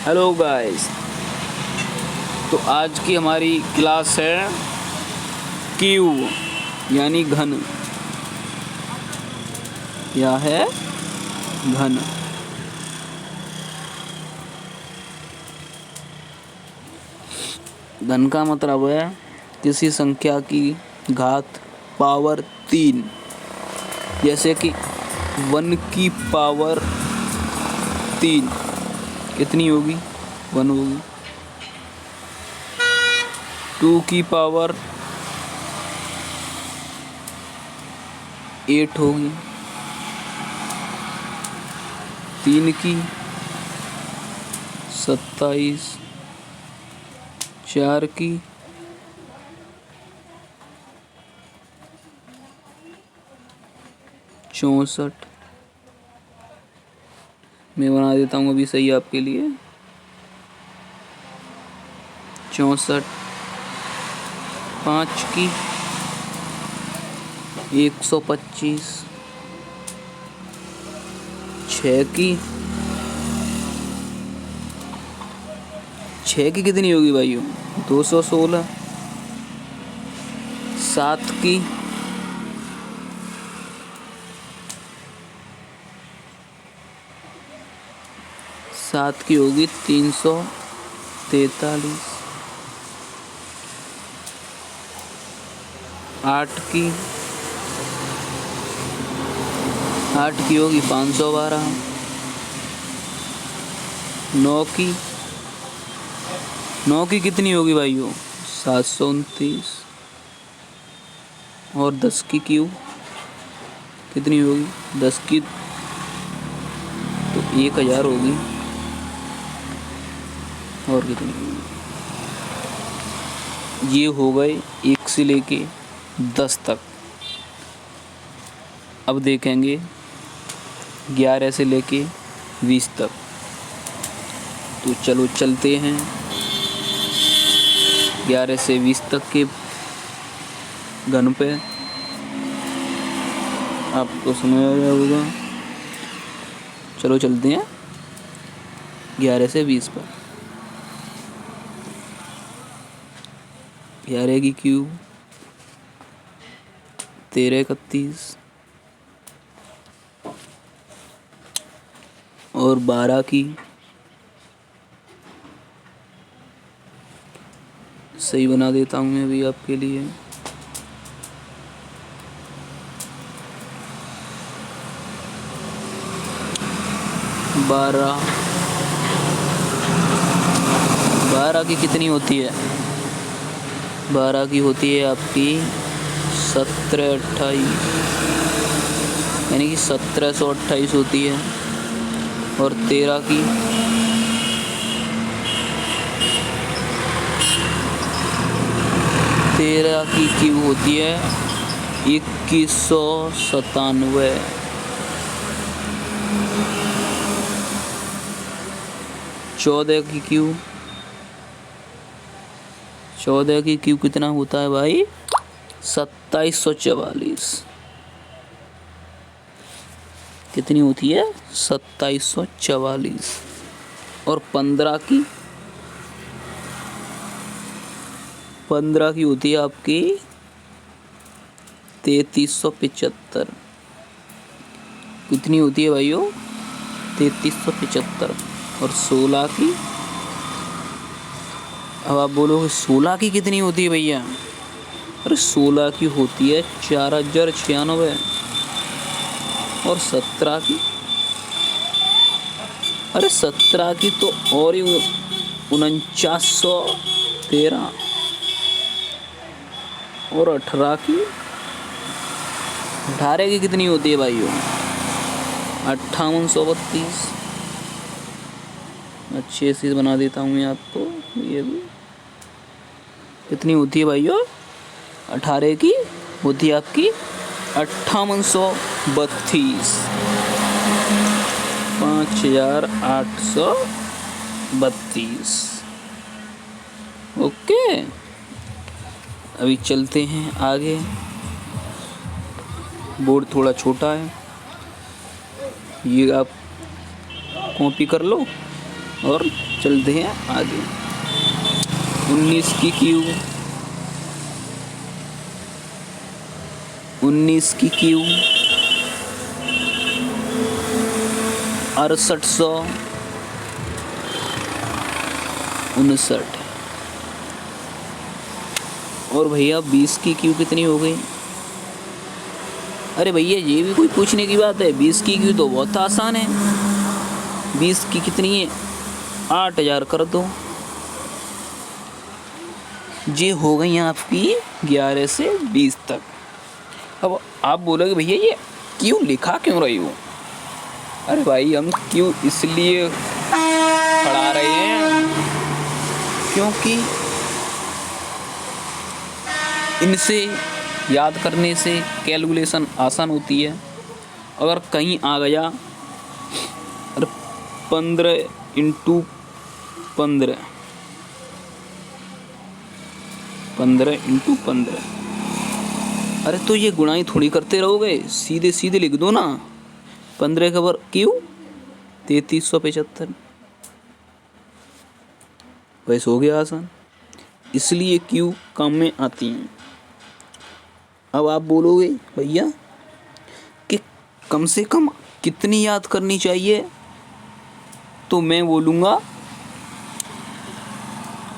Hello guys. तो आज की हमारी क्लास है क्यूब यानी घन। क्या है? घन। घन का मतलब है किसी संख्या की घात पावर 3। जैसे कि 1 की पावर 3 कितनी होगी? 1 होगी। 2 की पावर 8 होगी। 3 की 27, 4 की 64। मैं बना देता हूँ अभी सही आपके लिए। 64। 5 की 125। 6 की कितनी होगी भाइयों? 216। 7 की 7 की होगी 343। 8 की होगी 512। 9 की कितनी होगी भाइयों? 729। और 10 की क्यूब कितनी होगी? 10 की तो 1000 होगी। और कितनी होगी? ये हो गए 1 से लेके 10 तक। अब देखेंगे 11 से लेके 20 तक। तो चलो चलते हैं 11 से 20 तक के घन पे। आपको समझ आ गया होगा। चलो चलते हैं 11 से 20 पर। 11 की क्यूब 1331। और 12 की सही बना देता हूँ मैं भी आपके लिए। 12 की कितनी होती है? 12 की होती है आपकी 1728, यानी कि 1728 होती है। और 13 की 13 की क्यूब होती है 2197। 14 की क्यूब 14 की क्यूब कितना होता है भाई? 2744। कितनी होती है? 2744। और 15 की होती है आपकी 3375। कितनी होती है भाइयों? 3375। और 16 की, अब आप बोलोगे 16 की कितनी होती है भैया? अरे 16 की होती है 4096। और 17 की, अरे 17 की तो और ही 4913। और 18 की कितनी होती है भाइयों? 5832। अच्छे से बना देता हूँ मैं आपको। ये भी कितनी होती है भाइयों? 18 की होती है आपकी 5832। 5832। ओके, अभी चलते हैं आगे। बोर्ड थोड़ा छोटा है, ये आप कॉपी कर लो और चलते हैं आगे। 19 की क्यू, 19 की क्यू 6859। और भैया 20 की क्यू कितनी हो गई? अरे भैया ये भी कोई पूछने की बात है? 20 की क्यू तो बहुत आसान है। 20 की कितनी है? 8000 कर दो। ये हो गई आपकी 11 से 20 तक। अब आप बोलोगे भैया ये क्यों लिखा क्यों रही हो? अरे भाई हम क्यों इसलिए पढ़ा रहे हैं क्योंकि इनसे याद करने से कैलकुलेशन आसान होती है। अगर कहीं आ गया, अरे 15 × 15, 15 × 15, अरे तो ये गुणाई थोड़ी करते रहोगे, सीधे सीधे लिख दो ना। 15 का वर्ग क्यों 3375, वैसे हो गया आसान। इसलिए क्यू काम में आती हैं। अब आप बोलोगे भैया कि कम से कम कितनी याद करनी चाहिए? तो मैं बोलूँगा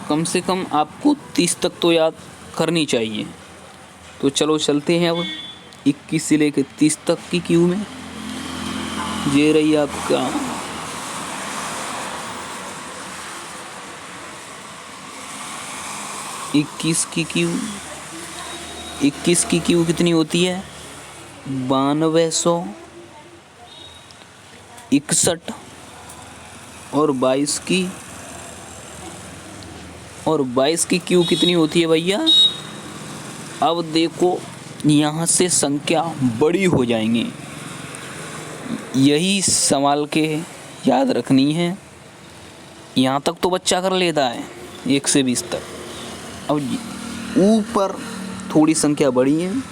कम से कम आपको 30 तक तो याद करनी चाहिए। तो चलो चलते हैं अब 21 से लेकर 30 तक की क्यू में। ये रही आपका 21 की क्यू। 21 की क्यू कितनी होती है? 9261। और 22 की क्यू कितनी होती है भैया? अब देखो यहाँ से संख्या बड़ी हो जाएंगी, यही संभाल के याद रखनी है। यहाँ तक तो बच्चा कर लेता है 1 से 20 तक। अब ऊपर थोड़ी संख्या बड़ी है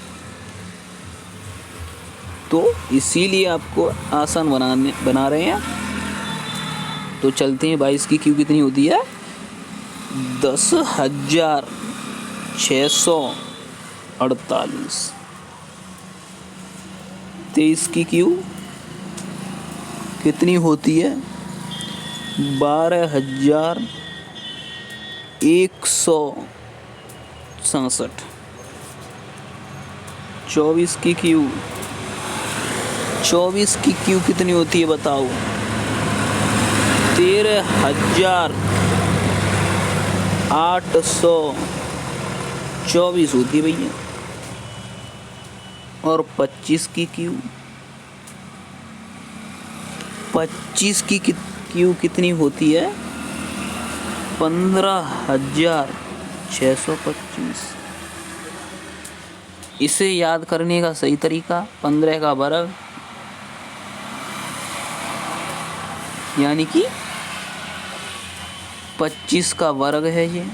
तो इसीलिए आपको आसान बना रहे हैं। तो चलते हैं 22 की क्यू कितनी होती है? 10,648। 23 की क्यू कितनी होती है? 12,167। 24 की क्यू कितनी होती है बताओ? 13,824 होती है भैया। और 25 की क्यू कितनी होती है? 15,625। इसे याद करने का सही तरीका 15 का वर्ग यानी कि 25 का वर्ग है ये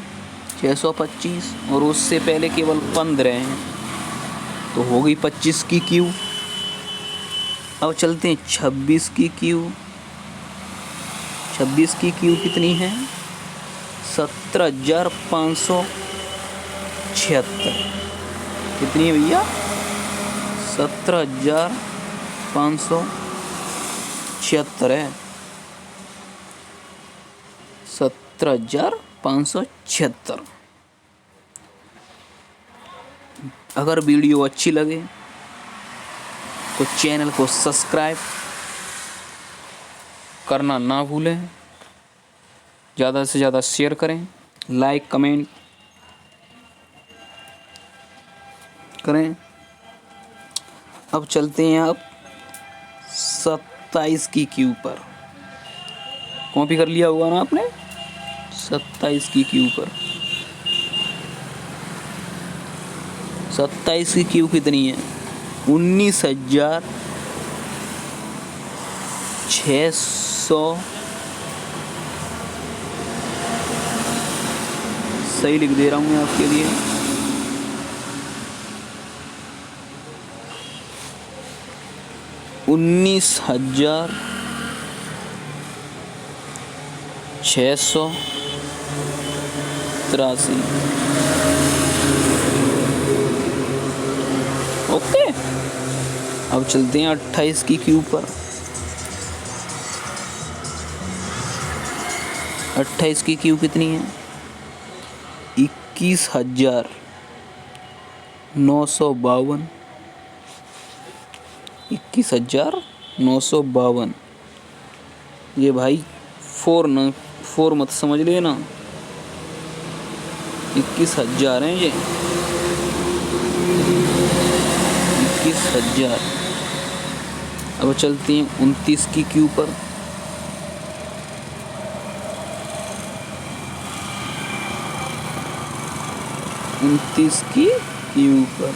625, और उससे पहले केवल 15 हैं तो हो गई 25 की क्यू। अब चलते हैं 26 की क्यू। 26 की क्यू कितनी है? 17,576। कितनी है भैया? 17,576 है। 17,576। अगर वीडियो अच्छी लगे तो चैनल को सब्सक्राइब करना ना भूलें, ज़्यादा से ज़्यादा शेयर करें, लाइक कमेंट करें। अब चलते हैं आप 27 की क्यू पर। कॉपी कर लिया होगा ना आपने? 27 की क्यू पर। 27 की क्यू कितनी है? 19,600। सही लिख दे रहा हूँ मैं आपके लिए। 19,600 683। ओके, अब चलते हैं 28 की क्यूब पर। 28 की क्यूब कितनी है? 21,952। 21,952। ये भाई 4 मत समझ लेना, 21,000 हैं ये, 21,000। अब चलती हैं 29 की क्यू पर। 29 की क्यू पर,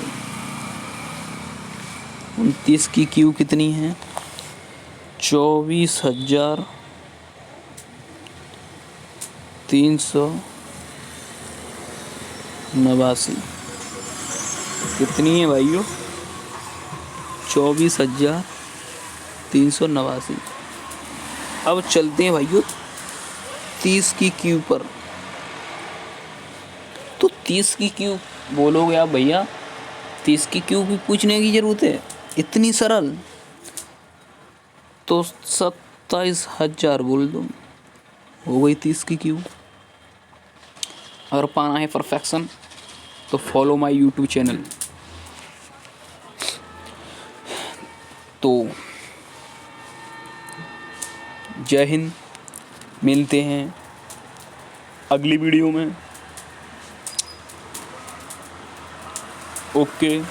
29 की क्यू कितनी है? 24,389। कितनी है भाइयों? 24,389। अब चलते हैं भाइयों 30 की क्यू पर। तो 30 की क्यू बोलोगे आप भैया, 30 की क्यू भी पूछने की ज़रूरत है? इतनी सरल। तो 27,000 बोल दो, हो गई 30 की क्यू। अगर पाना है परफेक्शन तो फॉलो माय यूट्यूब चैनल। तो जय हिंद, मिलते हैं अगली वीडियो में। ओके।